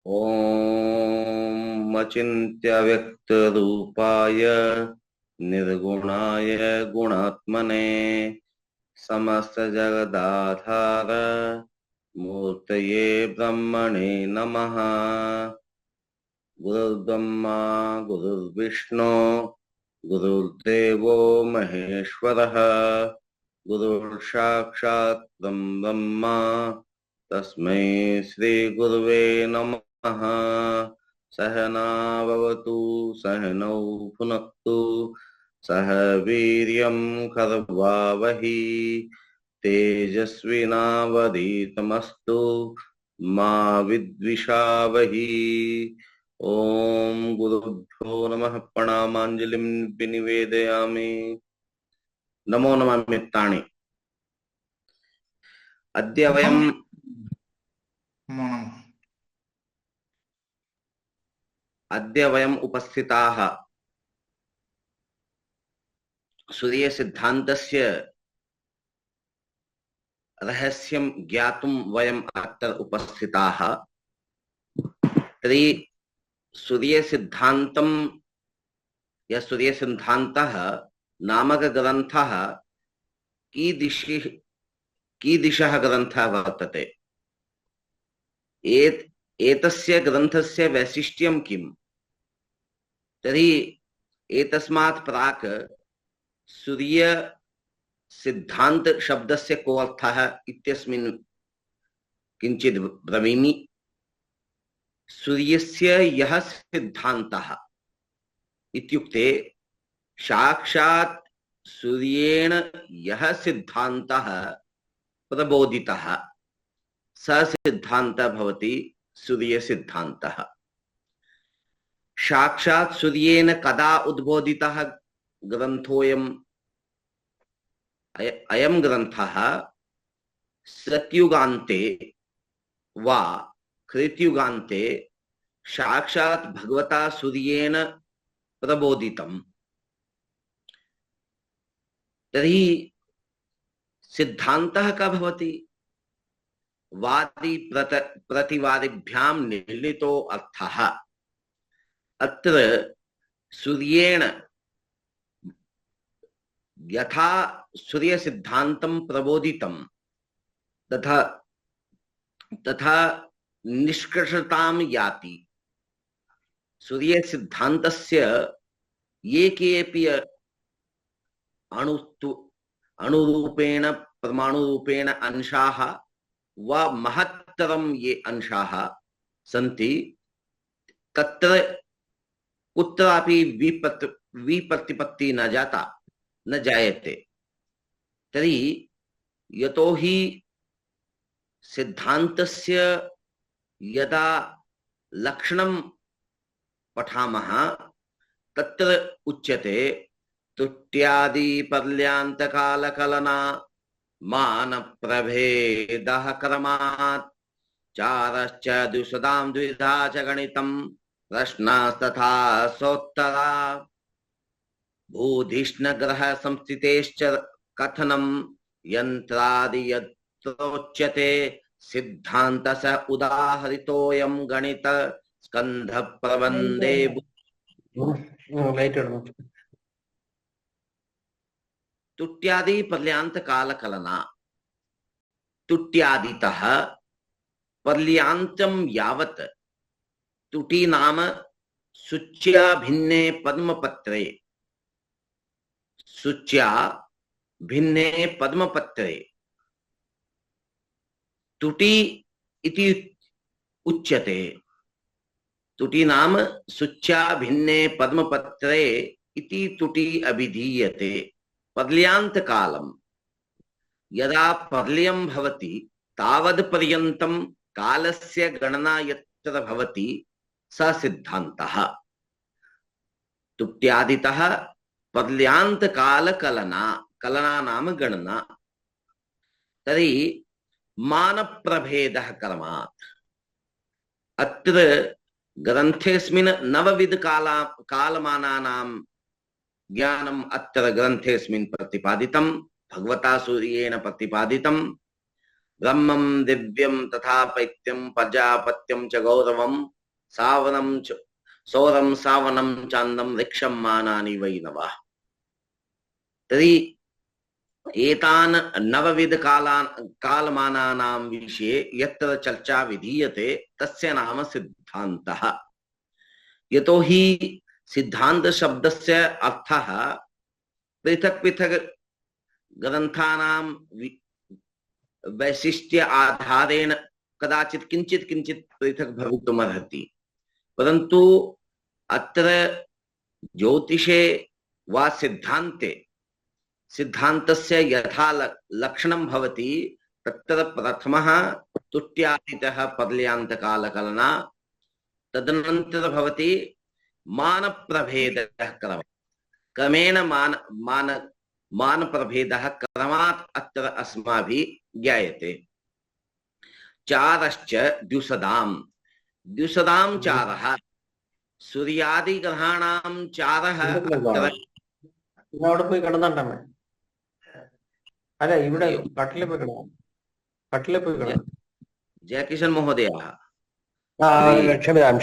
ॐ अचिन्त्य व्यक्तरूपाय निर्गुणाय गुणात्मने समस्तजगदाधार मूर्तये ब्रह्मणे नमः। गुरुर्ब्रह्मा गुरुर्विष्णु गुरुर्देवो महेश्वरः गुरुर्साक्षात् ब्रह्म तस्मै श्री गुरुवे नमः। सहनावतु सहनौ भुनक्तु सह वीर्यं करवावहि तेजस्विनावधीतमस्तु मा विद्विषावहि। ओम गुरुभ्यो नमः। प्रणामांजलिं विनिवेदयामि। नमो नमः मित्राणि। अद्य वयम् उपस्थिताः सूर्य सिद्धान्तस्य रहस्यं ज्ञातुं वयम् अत्र उपस्थिताः। तर्हि सूर्य सिद्धान्तं या सूर्य सिद्धान्तः नामक ग्रन्थः कीदृशः ग्रन्थः वर्तते। एतस्य ग्रन्थस्य वैशिष्ट्यं किम्? तर्हि एतस्मात् प्राक् सूर्य सिद्धान्त शब्दस्य को अर्थः इत्यस्मिन् किञ्चित् ब्रवीमि। सूर्यस्य यः सिद्धान्तः इत्युक्ते साक्षात् सूर्येण यः सिद्धान्तः प्रबोधितः स सिद्धान्तः भवति सूर्य सिद्धान्तः। साक्षात् सूर्येण कदा उद्बोधितः ग्रन्थोऽयम्? अयं ग्रन्थः सत्युगान्ते वा कृतयुगान्ते साक्षात् भगवता सूर्येण प्रबोधितम्। तर्हि सिद्धान्तः कः भवति? वादी प्रतिवादिभ्यां निर्णीतो अर्थः। अत्र सूर्येण यथा सूर्य सिद्धान्तं प्रबोधितं तथा निष्कर्षतां याति। सूर्य सिद्धान्तस्य ये केऽपि अणुरूपेण परमाणुरूपेण अंशाः व महत्तरं ये अंशाः सन्ति तत्र कुत्रापि विप्रतिपत्ति न जायते। तर्हि यतोहि सिद्धान्तस्य यदा लक्षणं पठामः तत्र उच्यते तुट्यादि पर्यान्तकालकलना मान प्रभेदः क्रमात् चारश्च द्विशदां द्विधा च गणितं प्रश्नास्तथा सोत्तरा भूधिष्ण ग्रह संस्थितेश्च कथनं यन्त्रादि यत्रोच्यते सिद्धान्तः उदाहरितोऽयं गणित स्कन्ध प्रबन्धे। तुट्यादि पर्यान्त काल कलना। तुट्यादितः पर्यान्तं यावत् तुटी नाम शुच्या भिन्ने पद्मपत्रे। शुच्या भिन्ने पद्मपत्रे तुटी इति उच्यते। तुटी नाम शुच्या भिन्ने पद्मपत्रे इति तुटी अभिधीयते। पर्यान्त कालम यदा पर्यं भवति तावद् पर्यन्तं कालस्य गणना यत्र भवति स सिद्धान्तः। तुट्यादितः पर्यान्त काल कलना। कलना नाम गणना। तर्हि मान प्रभेदः क्रमात्। अत्र ग्रन्थेऽस्मिन् नवविध कालमानानां ज्ञानम् अत्र ग्रन्थेऽस्मिन् प्रतिपादितं, भगवता सूर्येण प्रतिपादितं। ब्रह्मं दिव्यं तथा पैत्यं प्रजापत्यं च गौरवं सावनं च सौरं सावनं चान्दं ऋक्षं मानानि वै नवः। तर्हि एतान् नवविध कालमानानां विषये यत्र चर्चा विधीयते तस्य नाम सिद्धान्तः। यतो हि सिद्धांत शब्दस्य अर्थः पृथक् पृथक् ग्रन्थानां वैशिष्ट्य आधारेण कदाचित् किंचित् किंचित् पृथक् भवितुमर्हति, परन्तु अत्र ज्योतिषे वा सिद्धान्ते सिद्धान्तस्य यथा लक्षणं भवति तत्र प्रथमः तुट्यादितः पर्यान्तकालकलना, तदनन्तरं भवति मानप्रभेदः क्रमेण मानप्रभेदः क्रमात् अत्र अस्माभिः ज्ञायते। चारश्च द्विशदां चारः सूर्यादिग्रहाणां चारः അവിടെ പോയി കിടന്നണ്ടമ്മേ. അല്ല ഇവിടെ കട്ടിലെ പോയി കിടന്നു. കട്ടിലെ പോയി കിടന്നു. जयकिशन महोदय क्षम्यतां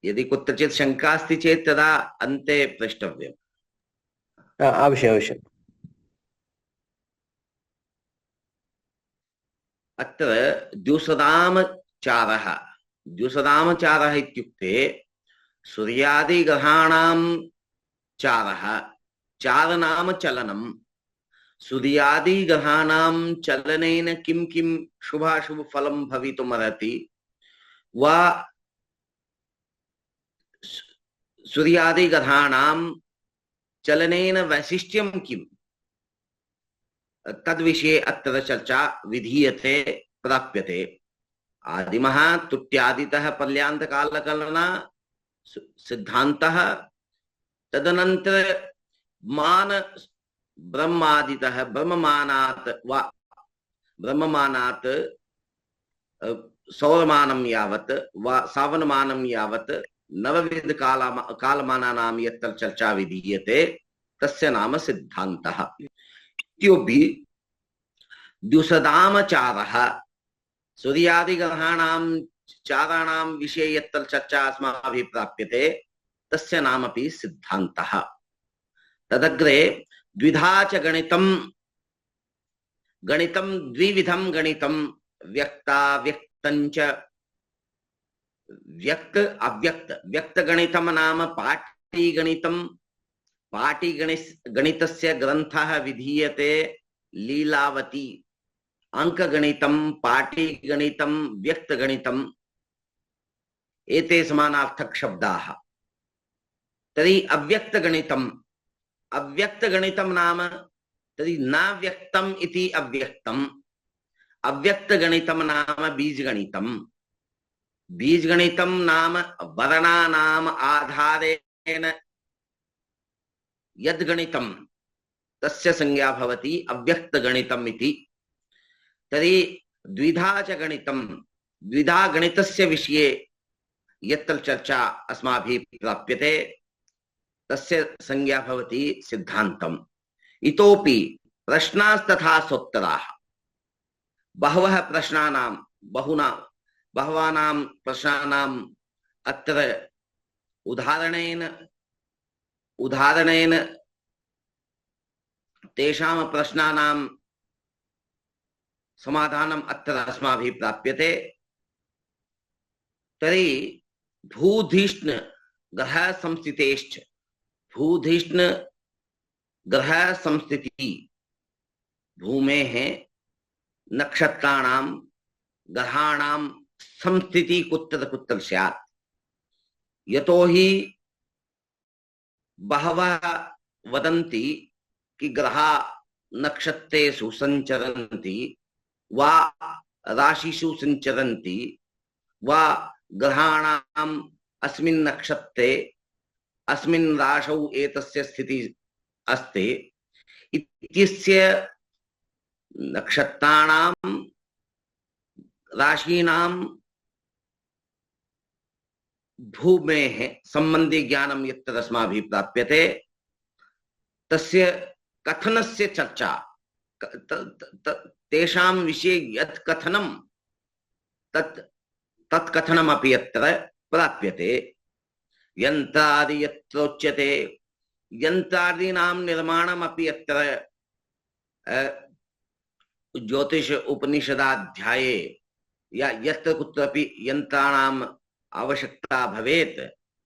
यदि कुत्रचित् शंका अस्ति चेत् तदा अन्ते प्रष्टव्यम्। अवश्यम्। अत्र द्विशदामचारः इत्युक्ते सूर्यादिग्रहाणां चारः, चार नाम चलनं, सूर्यादिग्रहाणां चलनेन किं किं शुभाशुभ फलं भवितुमर्हति वा सूर्यादिग्रहाणां चलनेन वैशिष्ट्यं किम्, तद्विषये अत्र चर्चा विधीयते प्राप्यते। आदिमः तुट्यादितः पर्यान्तकालकलना सिद्धान्तः, तदनन्तर मान ब्रह्मादितः ब्रह्ममानात् सौरमानं यावत् वा सावनमानं यावत् नवविध कालमानानां यत्र चर्चा विधीयते तस्य नाम सिद्धान्तः। इत्योपि द्विशदामचारः सूर्यादिग्रहाणां चाराणां विषये यत्र चर्चा अस्माभिः प्राप्यते तस्य नामपि सिद्धान्तः। तदग्रे द्विधा च गणितं द्विविधं गणितं व्यक्ताव्यक्तं च व्यक्त अव्यक्त। व्यक्तगणितं नाम पाटीगणितं, पाटीगणितस्य ग्रन्थः विधीयते लीलावती। अंकगणितं, पाटीगणितं, व्यक्तगणितं एते समानार्थक शब्दाः। तर्हि अव्यक्तगणितं नाम तर्हि न व्यक्तम् इति अव्यक्तम्, अव्यक्तगणितं नाम बीजगणितं नाम वर्णानाम् आधारेण यद्गणितं तस्य संज्ञा भवति अव्यक्तगणितम् इति। तर्हि द्विधा च गणितं, द्विधा गणितस्य विषये यत्र चर्चा अस्माभिः प्राप्यते तस्य संज्ञा भवति सिद्धान्तम्। इतोपि प्रश्नास्तथा सोत्तराः, बहवः बहवानां प्रश्नानाम् अत्र उदाहरणेन तेषां प्रश्नानां समाधानम् अत्र अस्माभिः प्राप्यते। तर्हि भूधिष्ण ग्रह संस्थितेश्च, भूधिष्ण ग्रह संस्थिति भूमेः नक्षत्राणां ग्रहाणां संस्थिति कुत्र स्यात्। यतो हि बहवः वदन्ति कि ग्रहा नक्षत्रेषु संचरन्ति वा राशिषु संचरन्ति वा ग्रहाणाम् अस्मिन् नक्षत्रे अस्मिन् राशौ एतस्य स्थितिः अस्ति इत्यस्य नक्षत्राणां राशीनां भूमेः संबंधी ज्ञानं यत्र अस्माभिः प्राप्यते तस्य कथनस्य चर्चा तेषां विषये यत् कथनं तत् कथनमपि यत्र प्राप्यते। यन्त्रादि यत्रोच्यते यन्त्रादीनां निर्माणमपि यत्र ज्योतिष उपनिषदाध्याये या यत्र कुत्रापि यन्त्राणाम् आवश्यकता भवेत्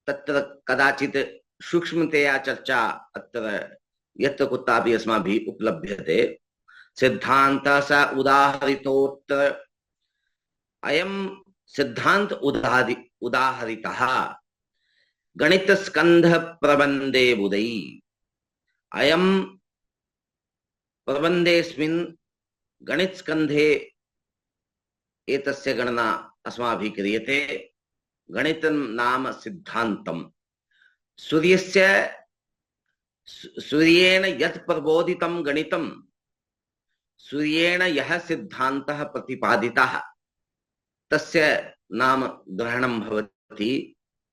तत्र कदाचित् सूक्ष्मतया चर्चा अत्र यत्र कुत्रापि अस्माभिः उपलभ्यते। सिद्धान्तः स उदाहरितोऽत्र अयं सिद्धान्त उदाहरितः गणितस्कन्ध प्रबन्धे बुधै। अयं प्रबन्धेऽस्मिन् गणितस्कन्धे एतस्य गणना अस्माभिः क्रियते। गणितं नाम सिद्धान्तं सूर्येण यत् प्रबोधितं गणितं सूर्येण यः सिद्धान्तः प्रतिपादितः तस्य नाम ग्रहणं भवति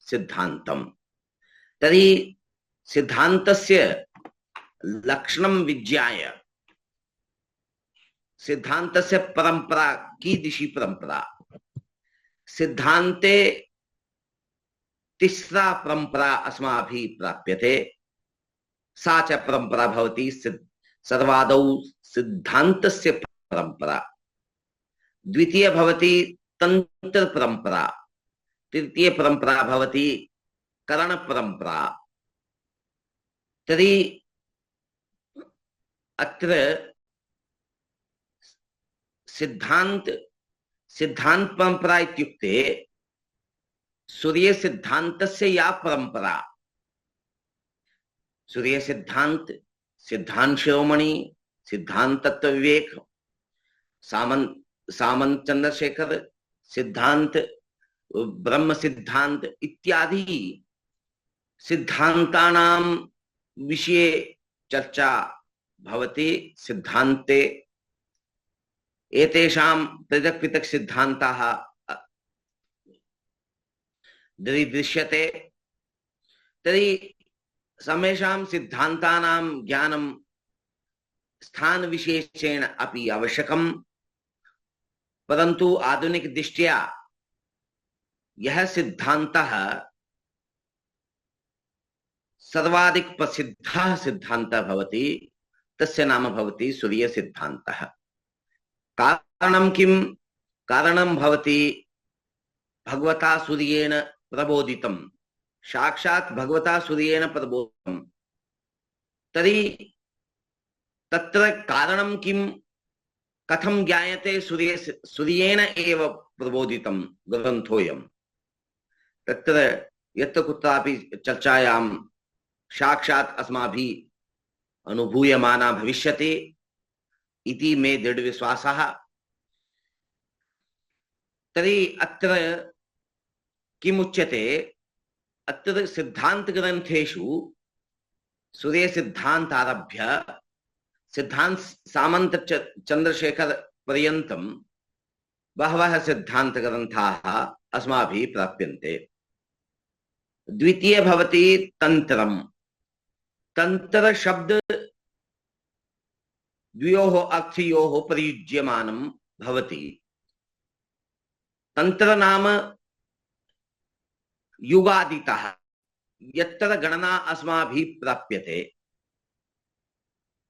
सिद्धान्तं। तर्हि सिद्धान्तस्य लक्षणं विज्ञाय सिद्धान्तस्य परंपरा कीदृशी परंपरा, सिद्धान्ते तिस्रा परंपरा अस्माभिः प्राप्यते। सा च परंपरा भवति सर्वादौ सिद्धान्तस्य परंपरा। द्वितीय भवति तंत्र परंपरा। तृतीय परंपरा भवति करण परंपरा। तर्हि अत्र सिद्धांत परंपरा इत्युक्ते सूर्य सिद्धान्तस्य या परंपरा, सूर्य सिद्धांत, सिद्धांत शिरोमणि, सिद्धांत तत्वविवेक, सामंत चंद्रशेखर सिद्धांत, ब्रह्म सिद्धांत इत्यादि सिद्धांतानां विषये चर्चा भवति। सिद्धान्ते एतेषां पृथक् पृथक् सिद्धान्ताः दृश्यते। तर्हि समेषां सिद्धान्तानां ज्ञानं स्थान विशेषेण अपि आवश्यकं, परन्तु आधुनिक दृष्ट्या यह सिद्धान्तः सर्वाधिक प्रसिद्धः सिद्धान्तः भवति तस्य नाम भवति सूर्य सिद्धान्तः। कारणं किं? कारणं भवति भगवता सूर्येण प्रबोधितं, साक्षात् भगवता सूर्येण प्रबोधितं। तर्हि तत्र कारणं किं, कथं ज्ञायते? सूर्येण एव प्रबोधितं ग्रन्थोऽयं। तत्र यत्र कुत्रापि चर्चायां साक्षात् अस्माभिः अनुभूयमाना भविष्यति इति मे दृढ़ विश्वासः। तर्हि अत्र किमुच्यते? अत्र सिद्धांत ग्रंथेषु सूर्य सिद्धांत आरभ्य सिद्धांत सामंत चंद्रशेखर पर्यन्तं बहवः सिद्धांत ग्रंथाः अस्माभिः प्राप्यन्ते। द्वितीय भवति तंत्रम्। तंत्र शब्द द्वयोः अर्थयोः प्रयुज्यमानं भवति। तंत्र नाम युगादितः यत्र गणना अस्माभिः प्राप्यते।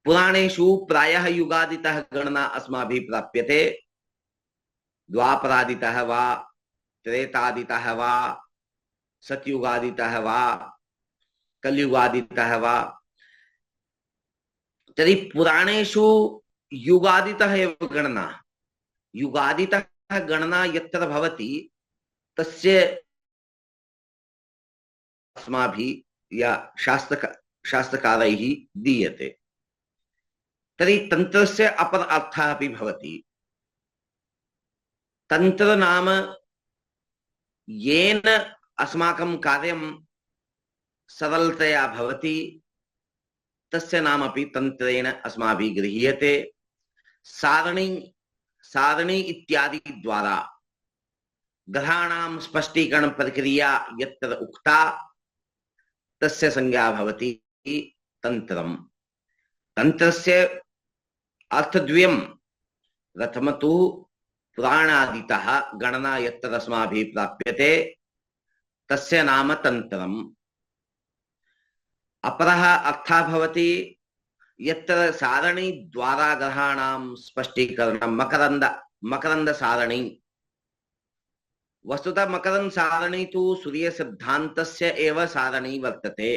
पुराणेषु प्रायः युगादितः गणना अस्माभिः प्राप्यते। द्वापरादितः वा त्रेतादितः वा सतयुगादितः वा कलियुगादितः वा। तर्हि पुराणेषु युगादितः एव गणना, युगादितः गणना यत्र भवति तस्य अस्माभिः या शास्त्रकारैः दीयते। तर्हि तन्त्रस्य अपर अर्थः अपि भवति। तंत्र नाम येन अस्माकं कार्यं सरलतया भवति तस्य नाम अपि तंत्रेण अस्माभिः गृह्यते। सारणी इत्यादि द्वारा ग्रहाणां स्पष्टीकरण प्रक्रिया यत्र उक्ता तस्य संज्ञा भवति तंत्रम्। तंत्रस्य अर्थद्वयम्। प्रथम तु पुराणादितः गणना यत्र अस्माभिः प्राप्यते तस्य नाम तंत्रम्। अपरः अर्थः भवति यत्र सारणी द्वारा ग्रहाणां स्पष्टीकरणं। मकरंद सारणी। वस्तुतः मकरंद सारणी तु सूर्य सिद्धान्तस्य एव सारणी वर्तते।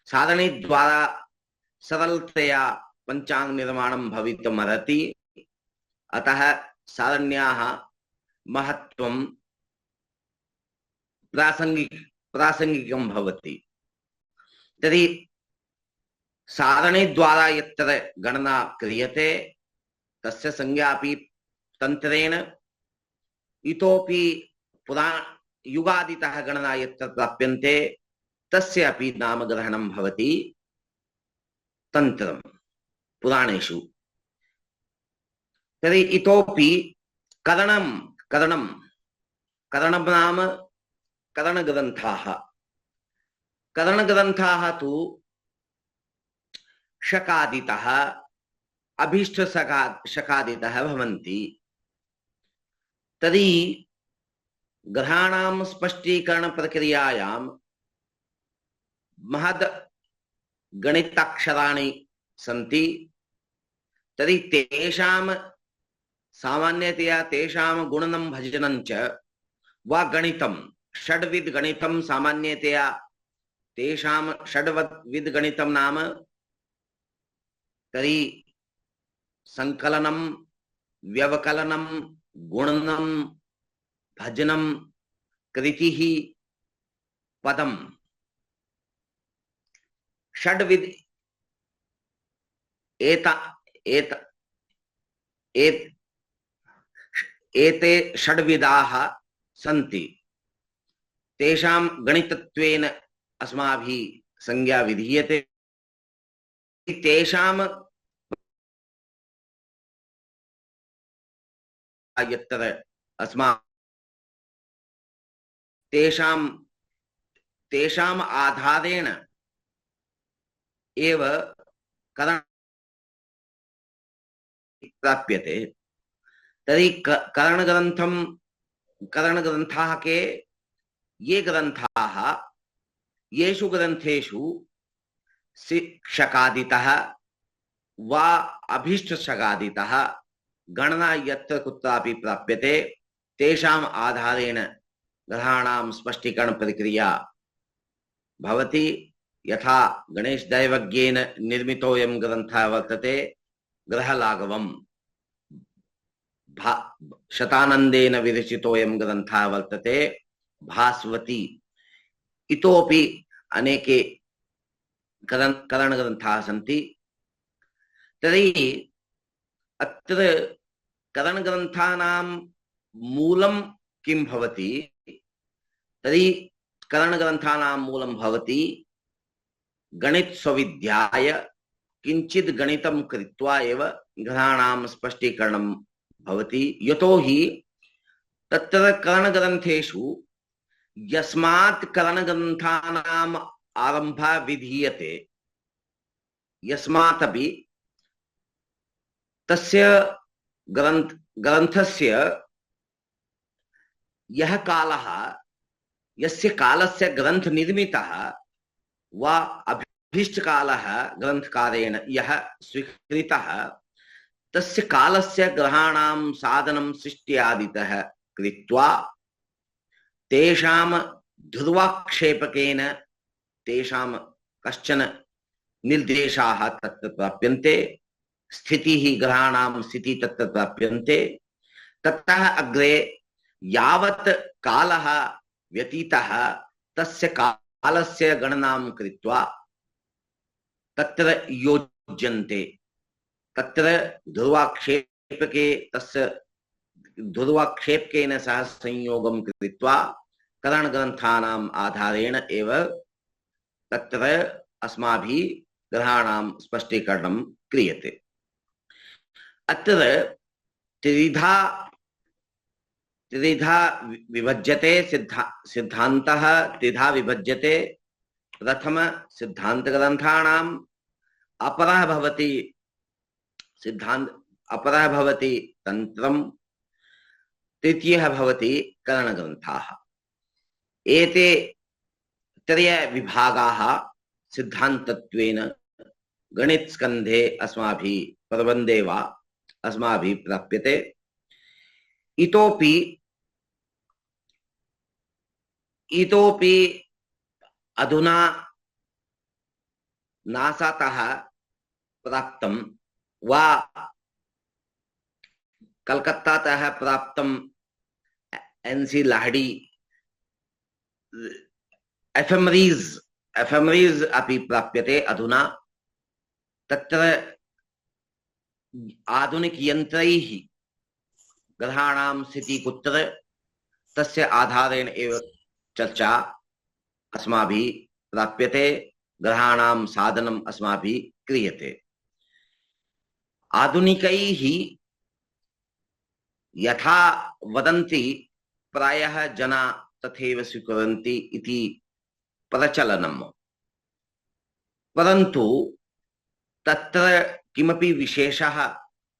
सारणी द्वारा सरलतया पंचांग निर्माणं भवितुमर्हति। अतः सारण्याः महत्त्वं प्रासंगिकं भवति। तर्हि सारणी द्वारा यत्र गणना क्रियते तस्य संज्ञा अपि तंत्रेण। इतोपि पुराण युगादितः गणना यत्र प्राप्यन्ते तस्य अपि नामग्रहणं भवति तंत्रम् पुराणेषु। तर्हि इतोपि करणं नाम करणग्रन्थाः। करणग्रन्थाः तु शकादितः अभीष्टशकादितः भवन्ति। तर्हि ग्रहाणां स्पष्टीकरण प्रक्रियायां महद् गणिताक्षराणि सन्ति। तर्हि तेषां सामान्यतया तेषां गुणनं भजनं च वा गणितं षड्विध गणितं सामान्यतया तेषां षड्विध गणितं नाम तर्हि संकलनं व्यवकलनं गुणनं भजनं कृतिः पदम्। षड्विध एते षड्विधाः सन्ति। तेषां गणितत्वेन अस्माभिः संज्ञा विधीयते। तेषां यत्र तेषाम् आधारेण एव प्राप्यते। तर्हि करणग्रन्थाः के ये ग्रन्थाः येषु ग्रन्थेषु शकादितः वा अभीष्टशकादितः गणना यत्र कुत्रापि प्राप्यते तेषाम् आधारेण ग्रहाणां स्पष्टीकरण प्रक्रिया भवति। यथा गणेशदैवज्ञेन निर्मितोऽयं ग्रन्थः वर्तते ग्रहलाघवम्। शतानन्देन विरचितोऽयं ग्रन्थः वर्तते भास्वती। इतोपि अनेके करणग्रन्थाः सन्ति। तर्हि अत्र करणग्रन्थानां मूलं किं भवति? तर्हि करणग्रन्थानां मूलं भवति गणित स्वविद्याय किंचित् गणितं कृत्वा एव ग्रहाणां स्पष्टीकरणं भवति। यतो हि तत्र करणग्रन्थेषु यस्मात् करणग्रन्थानाम् आरम्भः विधीयते यस्मात् अपि तस्य ग्रन्थस्य यः कालः यस्य कालस्य ग्रन्थ निर्मितः वा अभीष्टकालः ग्रन्थकारेण यः स्वीकृतः तस्य कालस्य ग्रहाणां साधनं सृष्ट्यादितः कृत्वा तेषां ध्रुवाक्षेपकेन तेषां कश्चन निर्देशाः तत्र प्राप्यन्ते। स्थितिः ग्रहाणां स्थितिः तत्र प्राप्यन्ते। ततः अग्रे यावत् कालः व्यतीतः तस्य कालस्य गणनां कृत्वा तत्र योज्यन्ते। तत्र ध्रुवाक्षेपके तस्य ध्रुवाक्षेपकेन सह संयोगं कृत्वा करणग्रन्थानाम् आधारेण एव तत्र अस्माभिः ग्रहाणां स्पष्टीकरणं क्रियते। अत्र त्रिविधा त्रिधा विभज्यते सिद्धान्तः त्रिधा विभज्यते। प्रथम सिद्धान्तग्रन्थाणाम् अपरः भवति सिद्धान्त अपरः भवति तन्त्रम्, तृतीयः भवति करणग्रन्थाः। एते त्रय विभागाः सिद्धान्तत्वेन गणितस्कन्धे अस्माभिः प्रबन्धे वा अस्माभिः प्राप्यते। इतोपि अधुना नासातः प्राप्तं वा कलकत्तातः प्राप्तं एनसी लाहिड़ी एफेमरीज अपि प्राप्यते अधुना। तत्र आधुनिक यन्त्रैः ग्रहाणां स्थितिः कुत्र, तस्य आधारेण एव चर्चा अस्माभिः प्राप्यते, ग्रहाणां साधनम् अस्माभिः क्रियते। आधुनिकैः यथा वदन्ति प्रायः जना तथैव स्वीकुर्वन्ति इति प्रचलनम्, परन्तु तत्र किमपि विशेषः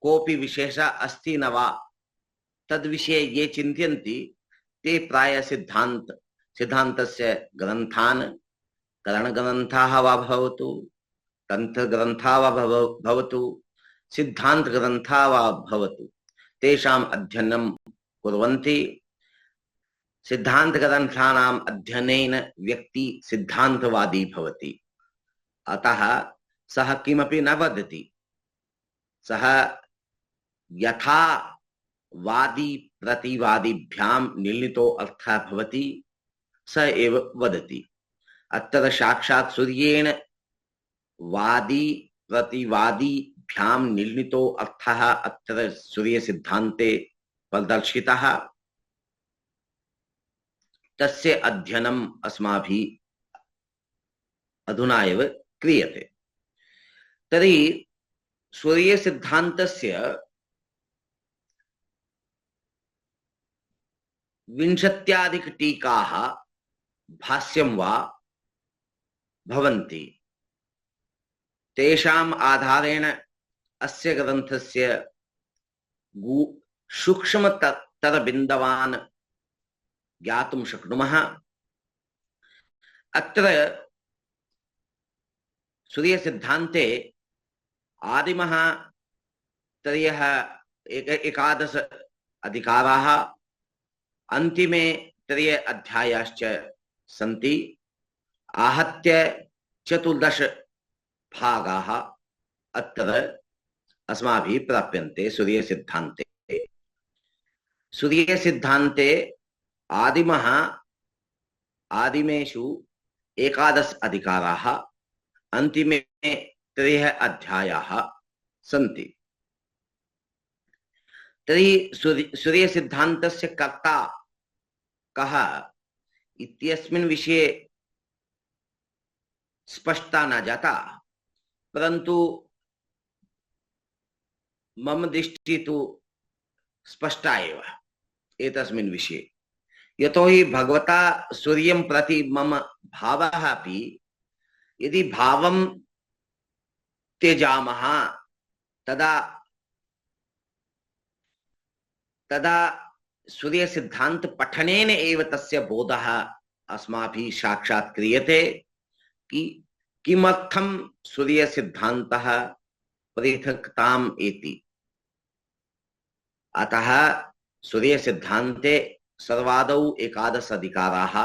कोऽपि विशेषः अस्ति न वा तद्विषये ये चिन्तयन्ति ते प्रायः सिद्धान्तस्य ग्रन्थान्, करणग्रन्थाः वा भवतु, तन्त्रग्रन्थाः वा भवतु, सिद्धान्तग्रन्थाः वा भवतु, तेषाम् अध्ययनं कुर्वन्ति। सिद्धान्तग्रन्थानाम् अध्ययनेन व्यक्ति सिद्धान्तवादी भवति। अतः सः किमपि न वदति, सः यथा वादी प्रतिवादिभ्यां निर्णीतो अर्थः भवति स एव वदति। अत्र साक्षात् सूर्येण वादी प्रतिवादिभ्यां निर्णीतो अर्थः अत्र सूर्यसिद्धान्ते प्रदर्शितः। तस्य अध्ययनम् अस्माभिः अधुना एव क्रियते। तर्हि सूर्यसिद्धान्तस्य 20 टीकाः भाष्यं वा भवन्ति। तेषाम् आधारेण अस्य ग्रन्थस्य सूक्ष्मतरबिन्दवान् ज्ञातुं शक्नुमः। अत्र सूर्यसिद्धान्ते आदिमः त्रयः 11 अधिकाराः, अन्तिमे 3 अध्यायाश्च सन्ति। आहत्य 14 भागाः अत्र अस्माभिः प्राप्यन्ते सूर्यसिद्धान्ते। सूर्यसिद्धान्ते आदिमेषु 11 अधिकाराः, अन्तिमे 3 अध्यायाः सन्ति। तर्हि सूर्यसिद्धान्तस्य कर्ता कः इत्यस्मिन् विषये स्पष्टता न जाता, परन्तु मम दृष्टिः तु स्पष्टा एव एतस्मिन् विषये। यतोहि भगवता सूर्यं प्रति मम भावः अपि, यदि भावं त्यजामः तदा सूर्यसिद्धान्त पठनेन एव तस्य बोधः अस्माभिः साक्षात् क्रियते कि किमर्थं सूर्यसिद्धान्तः पृथक्ताम् एति। अतः सूर्यसिद्धान्ते सर्वादौ 11 अधिकाराः।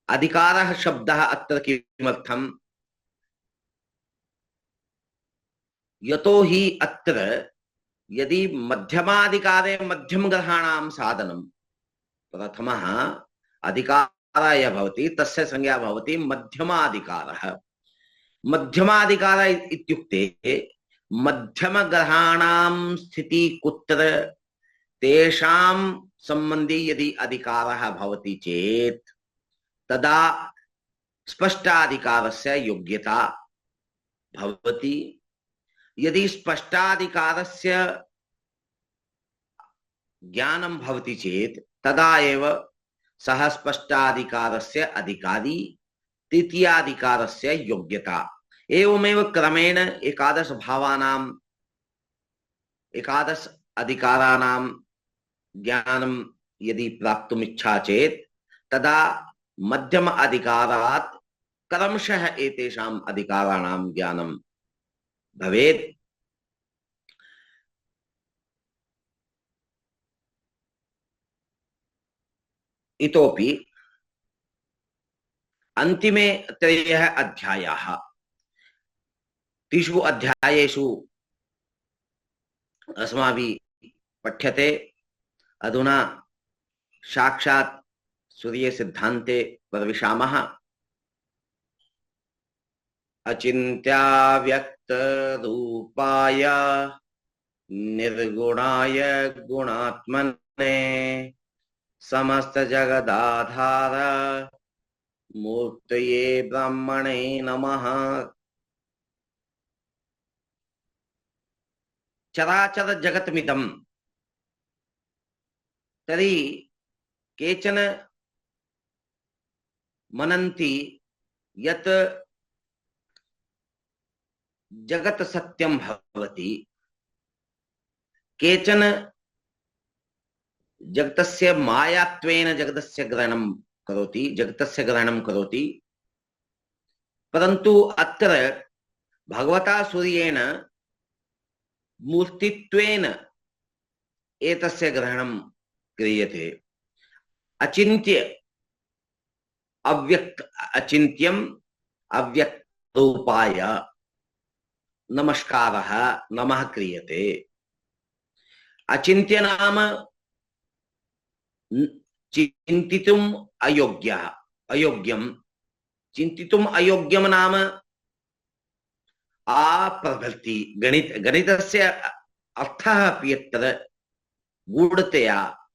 अधिकारः शब्दः अत्र किमर्थम्? यतोहि अत्र यदि मध्यमाधिकारे मध्यम ग्रहाणां साधनं प्रथमः अधिकारः भवति, तस्य संज्ञा भवति मध्यमाधिकारः। मध्यमाधिकार इत्युक्ते मध्यमग्रहाणां स्थितिः कुत्र, तेषां सम्बन्धी यदि अधिकारः भवति चेत् तदा स्पष्टाधिकारस्य योग्यता भवति। यदि स्पष्टाधिकारस्य ज्ञानं भवति चेत् तदा एव सः स्पष्टाधिकारस्य अधिकारी, तृतीयाधिकारस्य योग्यता। एवमेव क्रमेण एकादश भावानां, एकादश अधिकाराणां ज्ञानं यदि प्राप्तुम् इच्छा चेत् तदा मध्यम अधिकारात् क्रमशः एतेषाम् अधिकाराणां ज्ञानं भवेत्। इतोपि अन्तिमे त्रयः अध्यायाः, तेषु अध्यायेषु अस्माभिः पठ्यते। अधुना साक्षात् सूर्यसिद्धान्ते प्रविशामः। अचिन्त्याव्यक्तरूपाय निर्गुणाय गुणात्मने समस्तजगदाधार मूर्तये ब्रह्मणे नमः। चराचर जगत्मिदं तर्हि केचन मनन्ति यत् जगत् सत्यं भवति, केचन जगतस्य मायात्वेन जगतस्य ग्रहणं करोति, परन्तु अत्र भगवता सूर्येण मूर्तित्वेन एतस्य ग्रहणं क्रियते। अचिन्त्यम् अव्यक्तरूपाय नमस्कारः, नमः क्रियते। अचिन्त्य नाम चिन्तितुम् अयोग्यं, चिन्तितुम् अयोग्यं नाम अप्रभृति। गणितस्य अर्थः अपि यत्र गूढतया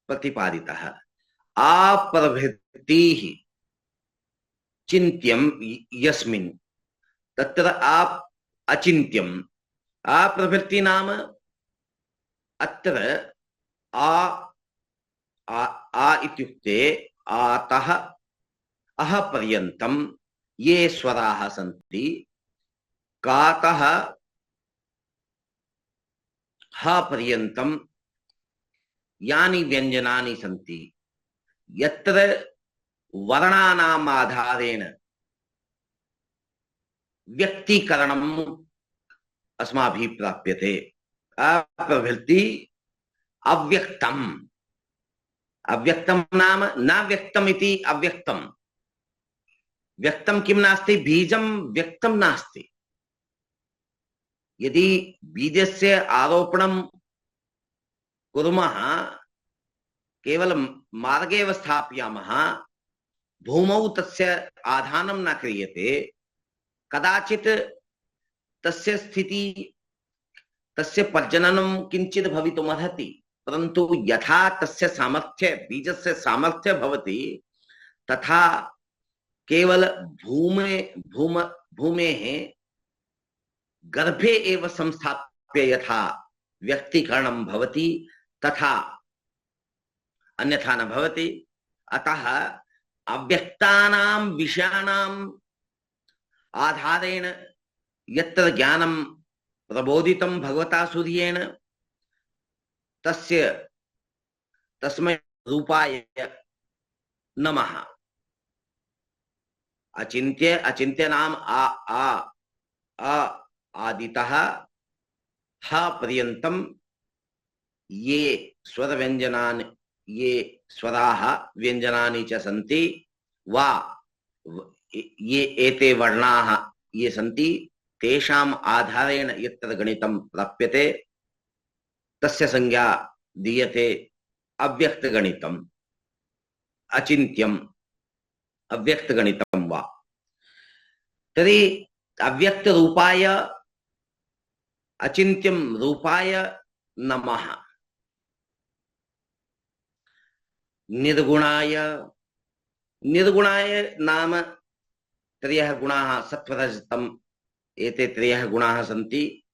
प्रतिपादितः। अप्रभृतिः चिन्त्यं यस्मिन्, तत्र अचिन्त्यम्। अप्रभृति नाम अत्र आ इत्युक्ते आतः अह पर्यन्तं ये स्वराः सन्ति, कातः ह पर्यन्तं यानि व्यञ्जनानि सन्ति, यत्र वर्णानाम् आधारेण व्यक्तीकरणम् अस्माभिः प्राप्यते। अप्रभृति अव्यक्तम्। अव्यक्तं नाम न व्यक्तम् इति अव्यक्तम्। व्यक्तं किं नास्ति, बीजं व्यक्तं नास्ति। यदि बीजस्य आरोपणं कुर्मः, केवलं मार्गे एव स्थापयामः, भूमौ तस्य आधानं न क्रियते, कदाचित् तस्य स्थिति, तस्य पर्जननं किञ्चित् भवितुमर्हति, परन्तु यथा तस्य सामर्थ्य, बीजस्य सामर्थ्य भवति, तथा केवल भूमेः गर्भे एव संस्थाप्य यथा व्यक्तीकरणं भवति, तथा अन्यथा न भवति। अतः अव्यक्तानां विषयाणाम् आधारेण यत्र ज्ञानं प्रबोधितं भगवता सूर्येण, तस्मै रूपाय नमः। अचिन्त्य नाम आदितः ह पर्यन्तं ये स्वर व्यञ्जनानि, ये स्वराः व्यञ्जनानि च सन्ति, वा ये एते वर्णाः ये सन्ति, तेषाम् आधारेण यत्र गणितं प्राप्यते तस्य संज्ञा दीयते अव्यक्तगणितम्। अचिन्त्यम् अव्यक्तगणितं वा। तर्हि अव्यक्तरूपाय अचिन्त्यं रूपाय नमः। निर्गुणाय नाम त्रयः गुणाः, सत्त्वरजतम्, एते त्रयः गुणाः सन्ति।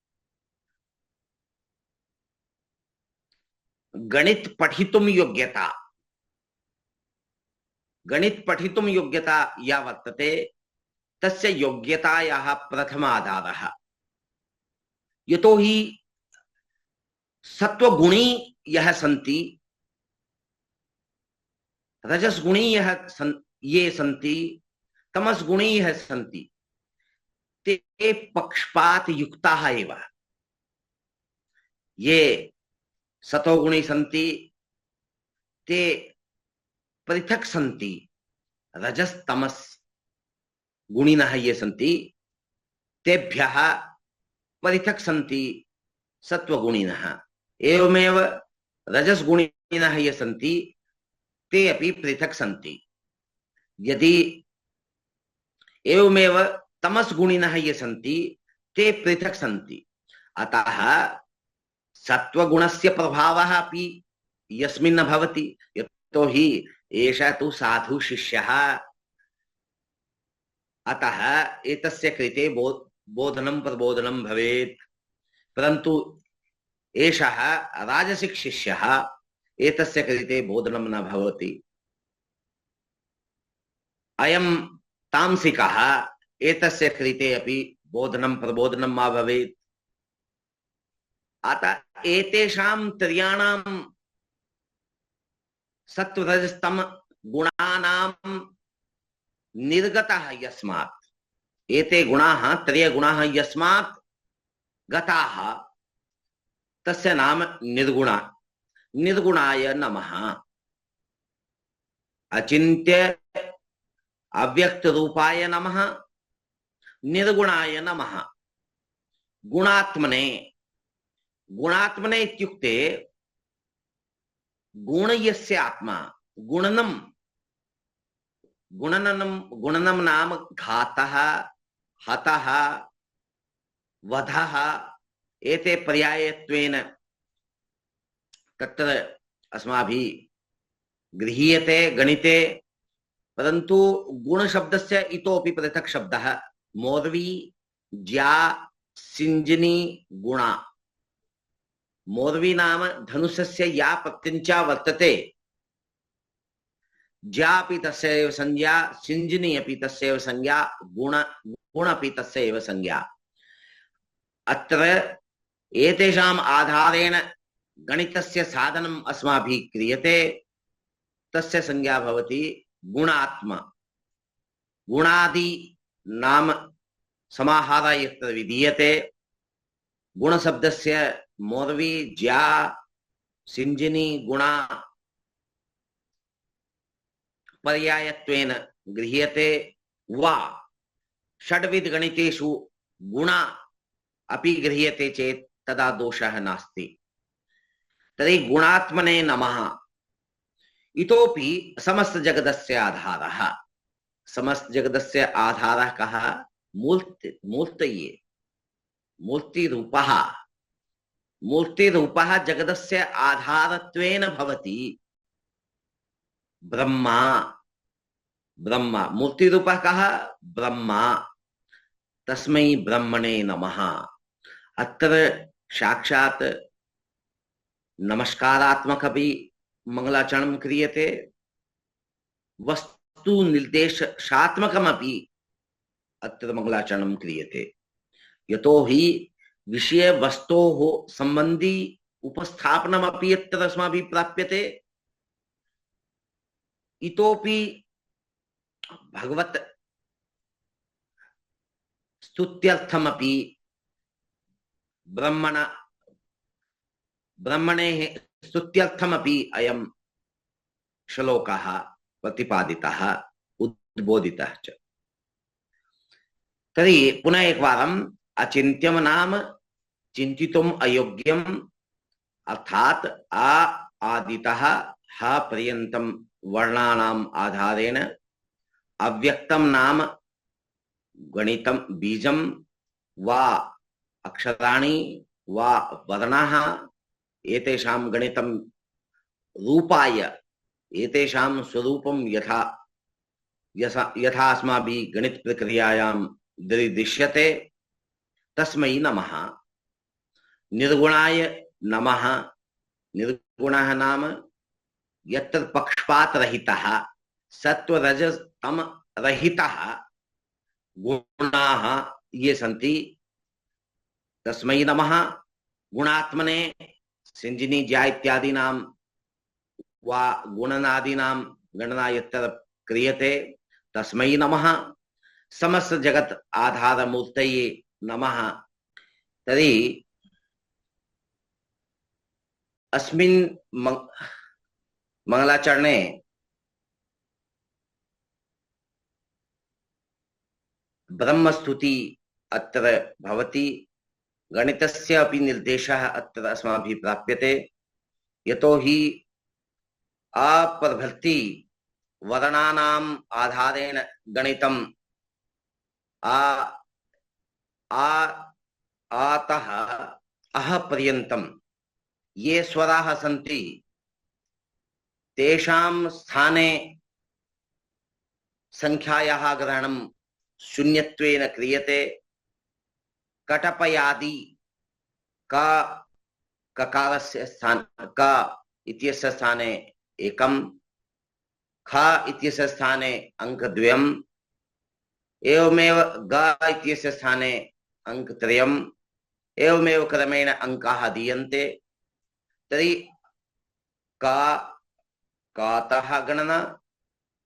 गणित पठितुम योग्यता या वर्तते तस्य योग्यतायाः प्रथम आधारः। यतो हि सत्वगुणी यः सन्ति, रजसगुणी ये सन्ति, तमसगुणी यः सन्ति, ते पक्षपात युक्ताः एव। ये सतोगुणी सन्ति ते पृथक् सन्ति, रजस तमस गुणिनः ये सन्ति तेभ्यः पृथक् सन्ति सत्वगुणिनः। एवमेव रजसगुणिनः ये सन्ति ते अपि पृथक् सन्ति। यदि एवमेव तमसगुणिनः ये सन्ति ते पृथक् सन्ति। अतः सत्वगुणस्य प्रभावः अपि यस्मिन् न भवति। यतो हि एषः तु साधु शिष्यः, अतः एतस्य कृते बोधनं प्रबोधनं भवेत्। परन्तु एषः राजसिक शिष्यः, एतस्य कृते बोधनं न भवति। अयं तामसिकः, एतस्य कृते अपि बोधनं प्रबोधनं मा भवेत्। अतः एतेषां त्रयाणां सत्वरजस्तम गुणानां निर्गतः यस्मात्, एते गुणाः त्रय गुणाः यस्मात् गताः तस्य नाम निर्गुणा। निर्गुणाय नमः। अचिन्त्य अव्यक्त रूपाय नमः, निर्गुणाय नमः। गुणात्मने, गुणात्मने इत्युक्ते गुणयस्य आत्मा। गुणनम, गुणनम नाम घातः, हतः, वधः, एते पर्यायत्वेन तत्र अस्माभिः गृह्यते गणिते। परन्तु गुणशब्दस्य इतोपि पृथक् शब्दः मोर्वी, ज्या, सिञ्जनी गुणा। मोर्वी नाम धनुषस्य या प्रत्यञ्चा वर्तते, ज्या अपि तस्यैव संज्ञा, सिञ्जनी अपि तस्यैव संज्ञा, गुण अपि तस्यैव संज्ञा। अत्र एतेषाम् आधारेण गणितस्य साधनम् अस्माभिः क्रियते, तस्य संज्ञा भवति गुणात्मा। गुणादि नाम समाहारः यत्र विधीयते, गुणशब्दस्य मोर्वी, ज्या, सिञ्जनी गुणा पर्यायत्वेन गृह्यते वा षड्विध गणितेषु गुणा अपि गृह्यते चेत् तदा दोषः नास्ति। तर्हि गुणात्मने नमः। इतोपि समस्त जगदस्य आधारः, समस्त जगदस्य आधारः कः? मूर्तये, मूर्तिरूपः। मूर्तिरूपः जगदस्य आधारत्वेन भवति। ब्रह्मा, ब्रह्मा मूर्तिरूपः कः? ब्रह्मा। तस्मै ब्रह्मणे नमः। अत्र साक्षात् नमस्कारात्मकपि मंगलाचरणं क्रियते, वस्तु निर्देशात्मकमपि अत्र मंगलाचरणं क्रियते। यतो हि विषय वस्तोः संबंधी उपस्थापनमपि अत्र अस्माभिः प्राप्यते। इतोपि भगवत स्तुत्यर्थमपि ब्रह्मणेः स्तुत्यर्थमपि अयं श्लोकः प्रतिपादितः, उद्बोधितः च। तर्हि पुनः एकवारम् अचिन्त्यं नाम चिन्तितुम् अयोग्यम्, अर्थात् आ आदितः ह पर्यन्तं वर्णानाम् आधारेण, अव्यक्तं नाम गणितं बीजं वा अक्षराणि वा वर्णाः, एतेषां गणितं रूपाय, एतेषां स्वरूपं यथा अस्माभिः गणित प्रक्रियायां दृश्यते तस्मै नमः। निर्गुणाय नमः। गुणः नाम यत्र पक्षपात रहितः सत्व रजस तम रहितः गुणाः ये सन्ति तस्मै नमः। गुणात्मने सिंजिनी ज्या इत्यादीनां वा गुणनादीनां गणना यत्र क्रियते तस्मै नमः। समस्त जगत आधार मूर्तये नमः। तर्हि अस्मिन् मंगलाचरणे ब्रह्मस्तुति अत्र भवति। गणितस्य अपि निर्देशः अत्र अस्माभिः प्राप्यते। यतो हि अप्रभृति वर्णानाम् आधारेण गणितम् आतः अह पर्यन्तं ये स्वराः सन्ति तेषां स्थाने संख्यायाः ग्रहणं शून्यत्वेन क्रियते। कटपयादि का ककारस्य स्थान का इत्यस्य स्थाने एकं, ख इत्यस्य स्थाने अंकद्वयम्, एवमेव ग इत्यस्य स्थाने अंकत्रयम्, एवमेव क्रमेण अंकाः दीयन्ते। तर्हि का कातः गणना,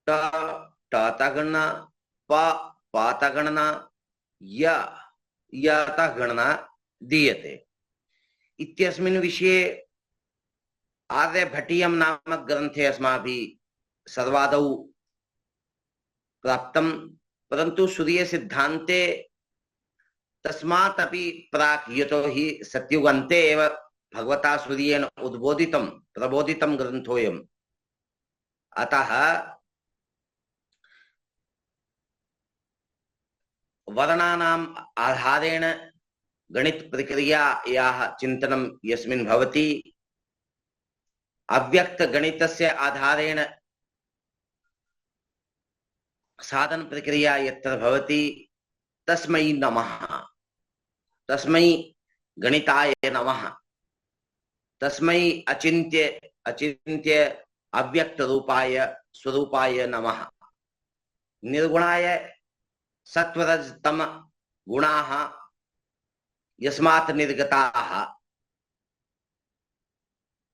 ट टातः गणना, प पातः गणना, य यतः गणना दीयते। इत्यस्मिन् विषये आर्यभटीयं नामक ग्रंथे अस्माभिः सर्वादौ प्राप्तं, परन्तु सूर्य सिद्धान्ते तस्मात् अपि प्राक्, यतो हि सत्युगन्ते एव भगवता सूर्येण उद्बोधितं प्रबोधितं ग्रन्थोऽयम्। अतः वर्णानाम् आधारेण गणित प्रक्रियायाः चिन्तनं यस्मिन् भवति, अव्यक्त गणितस्य आधारेण साधन प्रक्रिया यत्र भवति तस्मै नमः। तस्मै गणिताय नमः। तस्मै अचिन्त्य अव्यक्त रूपाय स्वरूपाय नमः। निर्गुणाय सत्वरजतम गुणाः यस्मात् निर्गताः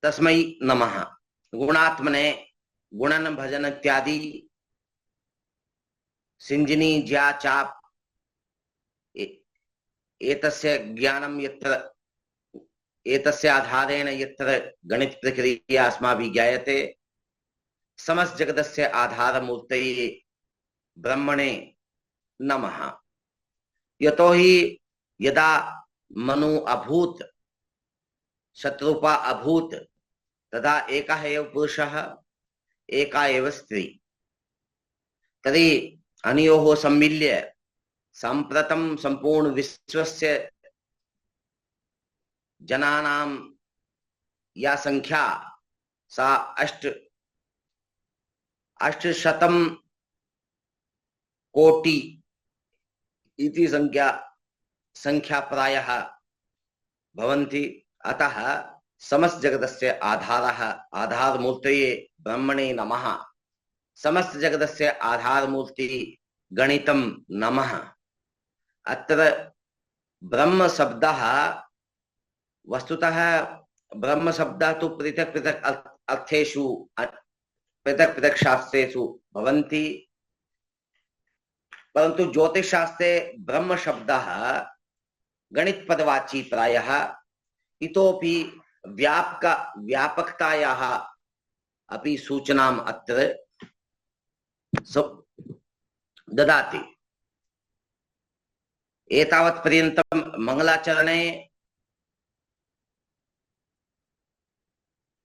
तस्मै नमः। गुणात्मने गुणन भजन इत्यादि सिंजिनी ज्या चाप एतस्य ज्ञानं यत्र एतस्य आधारेण यत्र गणित प्रक्रिया अस्माभिः ज्ञायते, समस्त जगतस्य आधारमूर्तये ब्रह्मणे नमः। यतो हि यदा मनु अभूत शत्रुपा अभूत तदा एकः एव पुरुषः एका एव स्त्री। तर्हि अनयोः सम्मिल्य साम्प्रतं सम्पूर्ण विश्वस्य जनानां या संख्या सा 800 कोटि इति संख्या प्रायः भवन्ति। अतः समस्त जगतस्य आधारमूर्तये ब्रह्मणे नमः। समस्त जगतस्य आधारमूर्ति गणितं नमः। अत्र ब्रह्म शब्दः वस्तुतः ब्रह्म शब्दः तु पृथक् पृथक् अर्थेषु पृथक् पृथक् शास्त्रेषु भवन्ति, परन्तु ज्योतिष शास्त्रे ब्रह्म शब्दः गणित पदवाची प्रायः इतोपि व्यापकतायाः अपि सूचनाम् अत्र ददाति। एतावत् पर्यन्तं मंगलाचरणे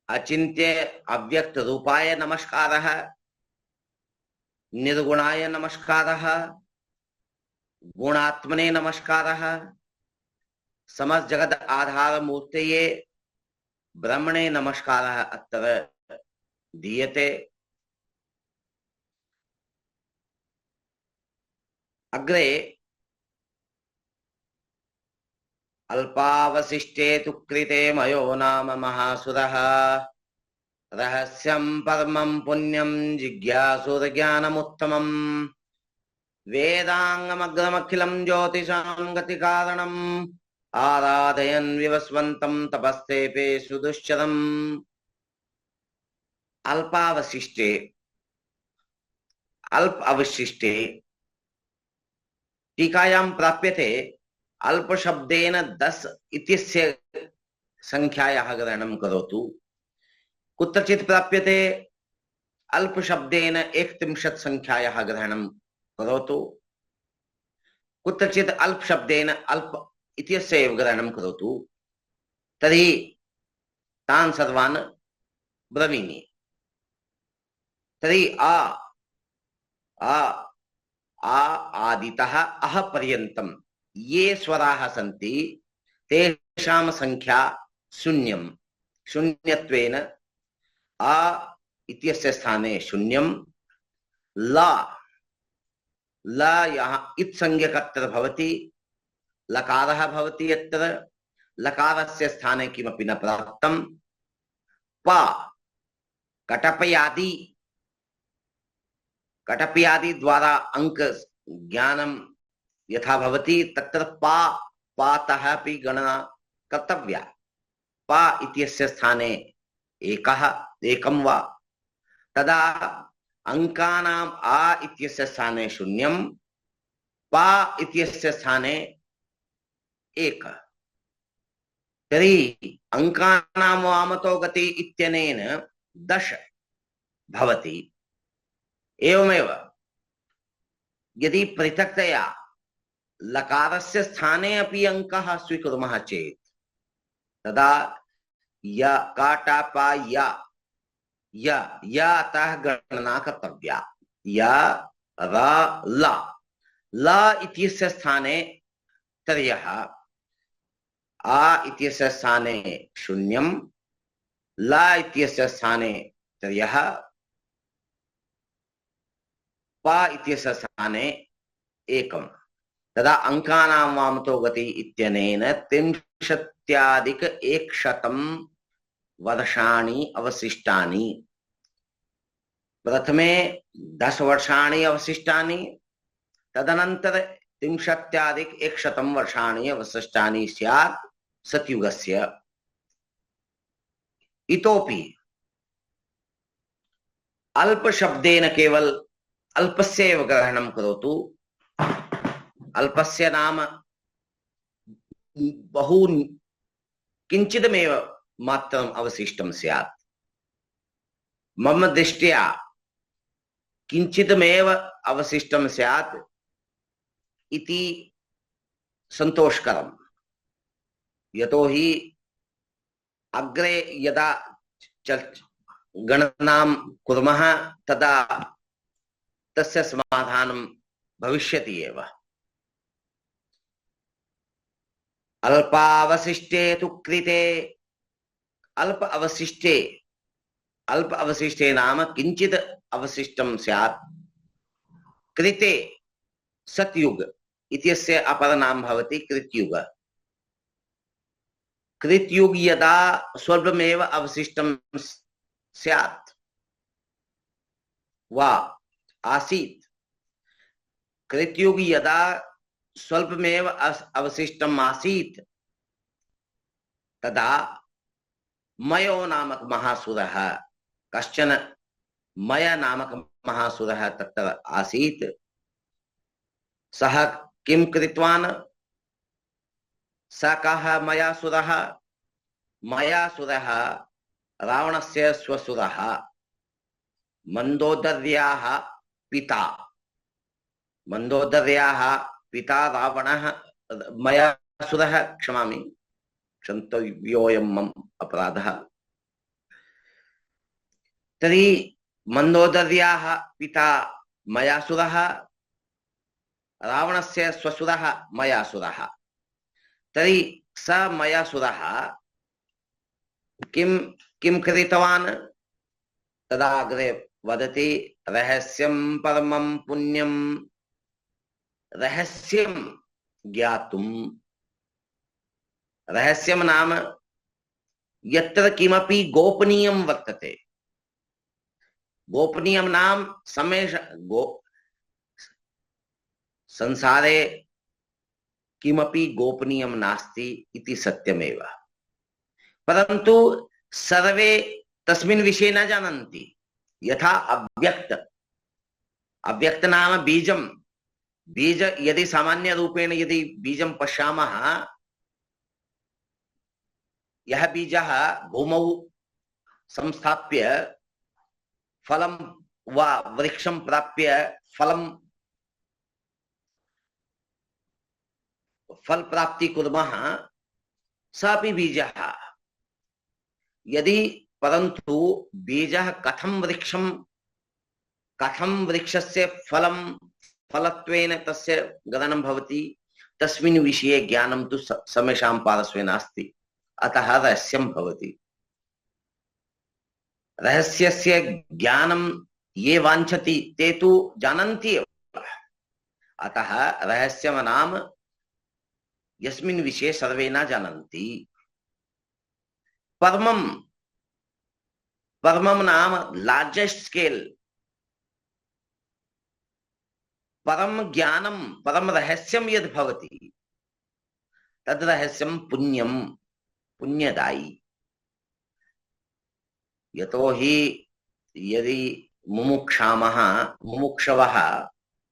अचिन्त्य अव्यक्त रूपाय नमस्कारः, निर्गुणाय नमस्कारः, गुणात्मने नमस्कारः, समस्त जगत आधार मूर्तये ब्रह्मणे नमस्कारः अत्र दीयते। अग्रे अल्पावशिष्टे तु कृते मयो नाम महासुरः रहस्यं परमं पुण्यं जिज्ञासुरज्ञानमुत्तमम् वेदांगमग्रमखिलं ज्योतिषां गतिकारणम् आराधयन् विवस्वन्तं तपस्तेपे सुदुश्चरम् अल्पावशिष्टे अल्प अवशिष्टे टीकायां प्राप्यते अल्प शब्देन 10 इत्यस्य संख्यायाः ग्रहणं करोतु कुत्रचित् प्राप्यते अल्प शब्देन 31 संख्यायाः ग्रहणं करोतु कुत्रचित् अल्प शब्देन अल्प इत्यस्य एव ग्रहणं करोतु तर्हि तान् सर्वान् ब्रवीमि तर्हि आ आदितः अह पर्यन्तं ये स्वराः सन्ति तेषां संख्या शून्यं शून्यत्वेन आ इत्यस्य स्थाने शून्यं ला यहाँ इत्संज्ञकत्र भवति लकारः भवति यत्र लकारस्य स्थाने किमपि न प्राप्तं पा कटपयादि द्वारा अंक ज्ञानं यथा भवति तत्र पातः अपि गणना कर्तव्या पा इत्यस्य स्थाने एकं वा तदा अंकानाम् आ इत्यस्य स्थाने शून्यं पा इत्यस्य स्थाने एक तर्हि अंकानां वामतो गति इत्यनेन 10 भवति एवमेव यदि पृथक्तया लकारस्य स्थाने अपि अंकः स्वीकुर्मः चेत् तदा य काटापा य अतः गणना कर्तव्या य रा ला इत्यस्य स्थाने तर्यः आ इत्यस्य स्थाने शून्यं ला इत्यस्य स्थाने तर्यः पा इत्यस्य स्थाने एकं तदा अंकानां वामतो गति इत्यनेन 30+100 वर्षाणि अवशिष्टानि प्रथमे 10 वर्षाणि अवशिष्टानि तदनंतर 30+100 वर्षाणि अवशिष्टानि स्यात् सतयुगस्य इतोपि अल्प शब्देन केवल अल्पस्य एव ग्रहणं करोतु अल्पस्य नाम बहु किंचिदमेव मात्रम् अवशिष्टं स्यात् मम दृष्ट्या किंचिदमेव अवशिष्टं स्यात् इति संतोषकरम् यतोहि अग्रे यदा गणनां कुर्मः तदा तस्य समाधानं भविष्यति एव अल्पावशिष्टे तु कृते अल्प अवशिष्टे नाम किंचित अवशिष्टं स्यात् कृते सतयुग इत्यस्य अपरनाम भवति कृतयुग कृतयुग यदा स्वल्पमेव अवशिष्टं स्यात् वा आसीत् कृतयुग यदा स्वल्पमेव अवशिष्टम् आसीत् तदा मयो नामक महासुरः कश्चन मय नामक महासुरः तत्र आसीत् सः किं कृतवान् स कः मयासुरः मयासुरः रावणस्य स्वसुरः मंदोदर्याः पिता रावणः मयासुरः क्षमामि क्षन्तव्योऽयं मम अपराधः तर्हि मंदोदर्याः पिता मयासुरः रावणस्य स्वसुरः मयासुरः तर्हि स मयासुरः किं कृतवान् तदा अग्रे वदति रहस्यं परमं पुण्यं रहस्यं ज्ञातुं रहस्यं नाम यत्र किमपि गोपनीयं वर्तते गोपनीयम नाम समेश गो संसारे किमपि गोपनीयम नास्ति इति सत्यमेव, परंतु सर्वे तस्मिन् विषये न जानन्ति। यथा अव्यक्त, अव्यक्त नाम बीजम, बीज यदि सामान्य रूपेण यदि बीजं पश्यामः, यह बीजः भूमौ संस्थाप्य फलं वा वृक्षं प्राप्य फल प्राप्ति कुर्मः, सापि बीजः। यदि परंतु बीजः कथं वृक्षस्य फलत्वेन तस्य ग्रहणं भवति, तस्मिन् विषये ज्ञानं तु समेषां पार्श्वे नास्ति। अतः रहस्यं भवति। रहस्यस्य ज्ञानं ये वाञ्छति ते तु जानन्ति एव। अतः रहस्यं नाम यस्मिन् विषये सर्वे न जानन्ति। परमं नाम लार्जेस्ट स्केल, परम ज्ञानं, परम रहस्यं यद् भवति तद् रहस्यं पुण्यदायी। यतोहि यदि मुमुक्षवः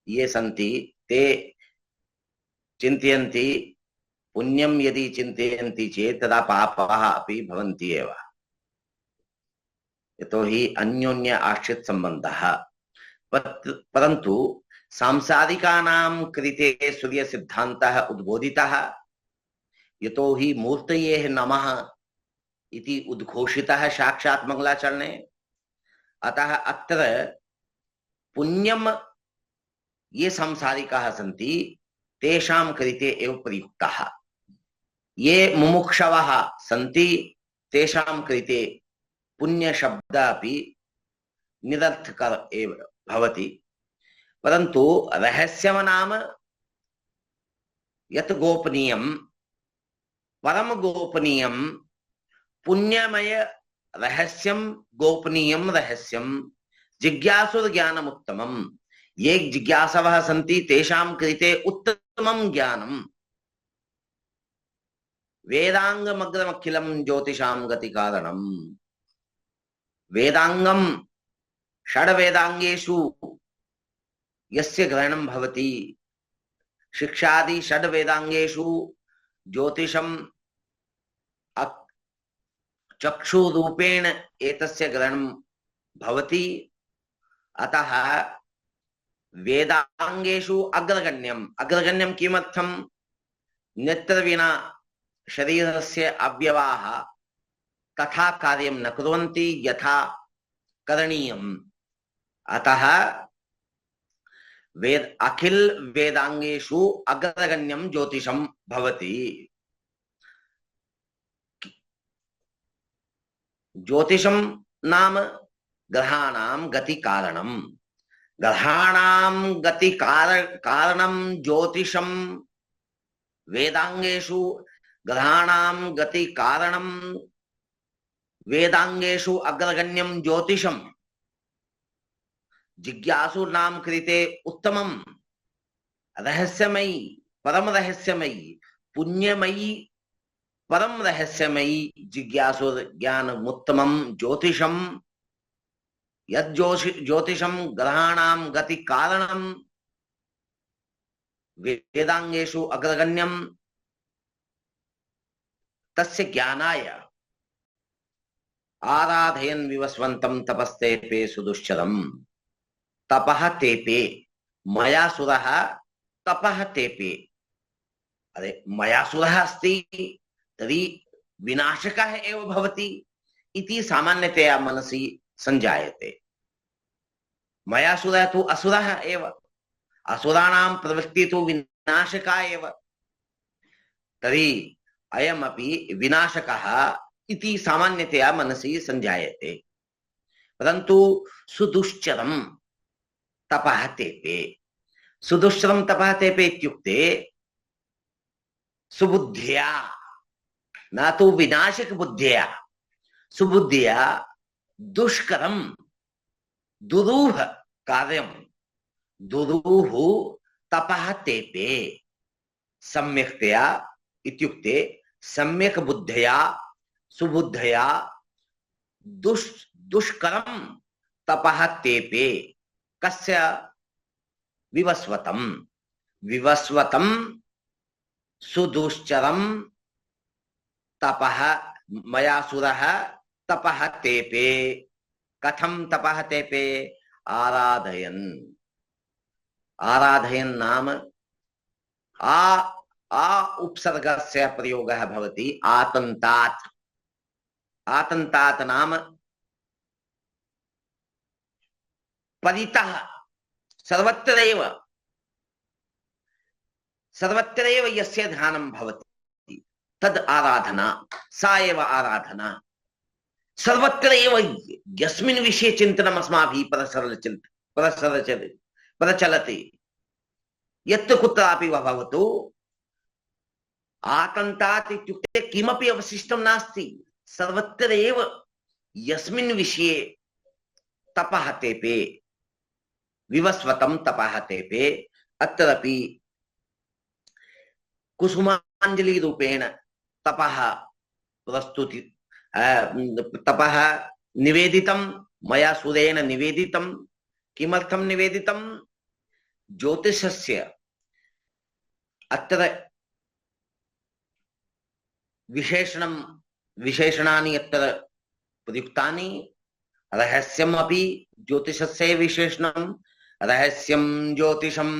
ये सन्ति ते चिन्तयन्ति पुण्यं यदि चिन्तयन्ति चेत् तदा पापाः अपि भवन्ति एव। यतोहि अन्योन्य आश्रित सम्बन्धः। परन्तु सांसारिकानां कृते सूर्य सिद्धान्तः उद्बोधितः। यतोहि मूर्तये नमः इति उद्घोषितः साक्षात् मंगलाचरणे। अतः अत्र पुण्यम ये सांसारिकाः सन्ति तेषां कृते एव प्रयुक्तः। ये मुमुक्षवः सन्ति तेषां कृते पुण्य शब्द अपि निरर्थकः एव भवति। परन्तु रहस्यं नाम यत् गोपनीयं, परम गोपनीयं, पुण्यमय रहस्यं, गोपनीयं रहस्यं, जिज्ञासुर ज्ञानमुत्तमम्। ये जिज्ञासवः सन्ति तेषां कृते उत्तमं ज्ञानं। वेदांगमग्रमखिलं ज्योतिषां गतिकारणम्। वेदांगम षड्वेदांगेषु यस्य ग्रहणं भवति, शिक्षादि षड्वेदांगेषु ज्योतिषं चक्षुरूपेण एतस्य ग्रहणं भवति। अतः वेदांगेषु अग्रगण्यं किमर्थं? नेत्र विना शरीरस्य अवयवाः तथा कार्यं न कुर्वन्ति यथा करणीयम्। अतः अखिल वेदांगेषु अग्रगण्यं ज्योतिषं भवति। ज्योतिषं नाम ग्रहाणां गति कारणं। ग्रहाणां गति कारणं ज्योतिषं। वेदांगेषु ग्रहाणां गति कारणं वेदांगेषु अग्रगण्यं ज्योतिषं। जिज्ञासुनां कृते उत्तमं रहस्यमयी, परम रहस्यमयी, पुण्यमयी, परम रहस्यमयी जिज्ञासुर ज्ञानमुत्तमं ज्योतिषं। यज्ज्योतिषं ग्रहाणां गति कारणं वेदांगेषु अग्रगण्यं, तस्य ज्ञानाय आराधयन् विवस्वन्तं तपस्तेपे सुदुश्चरम्। तपः तेपे, मयासुरः तपः तेपे। अरे मयासुरः अस्ति तर्हि विनाशकः एव भवति इति सामान्यतया मनसि संजायते। मयासुरः तु असुरः एव, असुराणां प्रवृत्तिः तु विनाशका एव। तर्हि अयमपि विनाशकः इति सामान्यतया मनसि संजायते। परन्तु सुदुश्चरं तपः तेपे। सुदुश्चरं तपः तेपे इत्युक्ते सुबुद्ध्या, न तु विनाशक बुद्ध्या, सुबुद्ध्या दुष्करं दुरूह कार्यम, दुरूह तपः तेपे, सम्यक्तया इत्युक्ते सम्यक् बुद्धया सुबुद्धया दुष्करम तपः तेपे, कस्य विवस्वतम, विवस्वतम सुदुश्चरम तपः मयासुरः तपः तेपे, कथम तपः तेपे, आराधयन्, आराधयन् नाम आ उपसर्गस्य प्रयोगः भवति आतन्तात्, आतन्तात् नाम परितः सर्वत्रैव, सर्वत्रैव यस्य ध्यानं भवति तद् आराधना, सा एव आराधना। सर्वत्र एव यस्मिन् विषये चिन्तनम् अस्माभिः प्रचलति, यत्र कुत्रापि वा भवतु, आतन्तात् इत्युक्ते किमपि अवशिष्टं नास्ति, सर्वत्र एव यस्मिन् विषये तपः तेपे, विवस्वतं तपः तेपे, अत्रापि कुसुमाञ्जलि रूपेण तपः प्रस्तुति, तपः निवेदितं, मयासुरेण निवेदितं। किमर्थं निवेदितं? ज्योतिषस्य अत्र विशेषणानि अत्र प्रयुक्तानि, रहस्यम् अपि ज्योतिषस्य विशेषणं, रहस्यं ज्योतिषं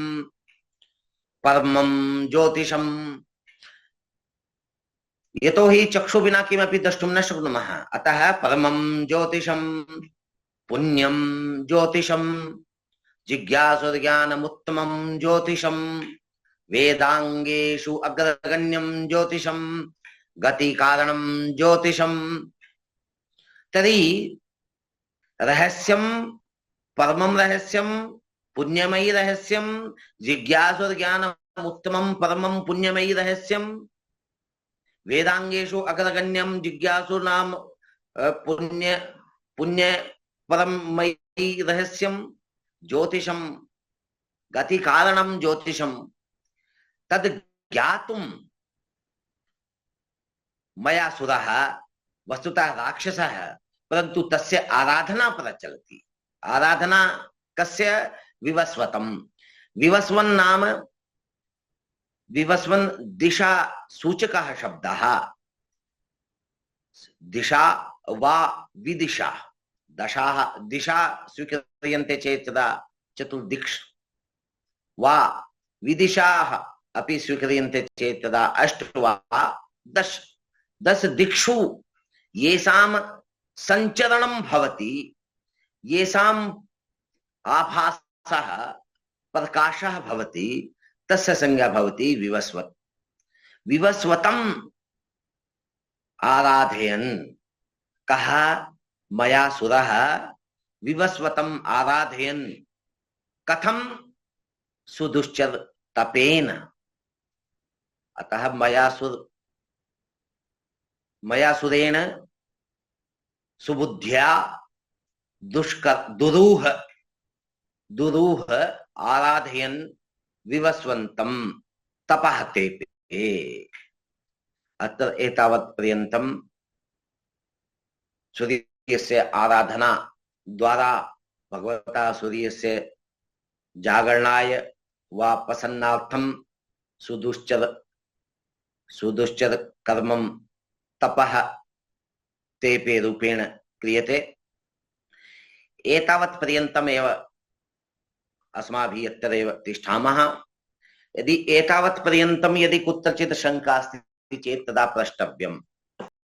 परमं ज्योतिषं, यतो हि चक्षु विना किमपि द्रष्टुं न शक्नुमः, अतः परमं ज्योतिषं पुण्यं ज्योतिषं जिज्ञासुर्ज्ञानमुत्तमं ज्योतिषं वेदांगेषु अग्रगण्यं ज्योतिषं गतिकारणं ज्योतिषं। तर्हि रहस्यं परमं रहस्यं पुण्यमयी रहस्यं जिज्ञासुर्ज्ञानमुत्तमं परमं पुण्यमयी रहस्यं वेदांगेषु अग्रगण्यं जिज्ञासुर्नाम पुण्य परममयी रहस्यं ज्योतिषं गति कारणं ज्योतिषं। तद् ज्ञातुं मयासुरः वस्तुतः राक्षसः, परन्तु तस्य आराधना प्रचलति। आराधना कस्य? विवस्वतं। विवस्वन् नाम, विवस्वन् दिशा सूचकः शब्दः, दिशा वा विदिशा, दशाः दिशा स्वीक्रियन्ते चेत् तदा चतुर्दिक्ष, वा विदिशाः अपि स्वीक्रियन्ते चेत् तदा अष्ट वा दश, दश दिक्षु येषां सञ्चरणं भवति, येषां आभासः प्रकाशः भवति, तस्य संज्ञा भवति विवस्वत्। विवस्वतम् आराधयन्, कः? मयासुरः विवस्वतम् आराधयन्, कथं? सुदुश्चर तपेन। अतः मयासुरेण सुबुद्ध्या दुरूह आराधयन् विवस्वन्तं तपः तेपे। अत्र एतावत् पर्यन्तं सूर्यस्य आराधना द्वारा भगवता सूर्यस्य जागरणाय वा प्रसन्नार्थं सुदुश्चर कर्मं तपः तेपे रूपेण क्रियते। एतावत् पर्यन्तमेव अस्माभिः अत्रैव तिष्ठामः। यदि एतावत् पर्यन्तं यदि कुत्रचित् शङ्का अस्ति चेत् तदा प्रष्टव्यम्।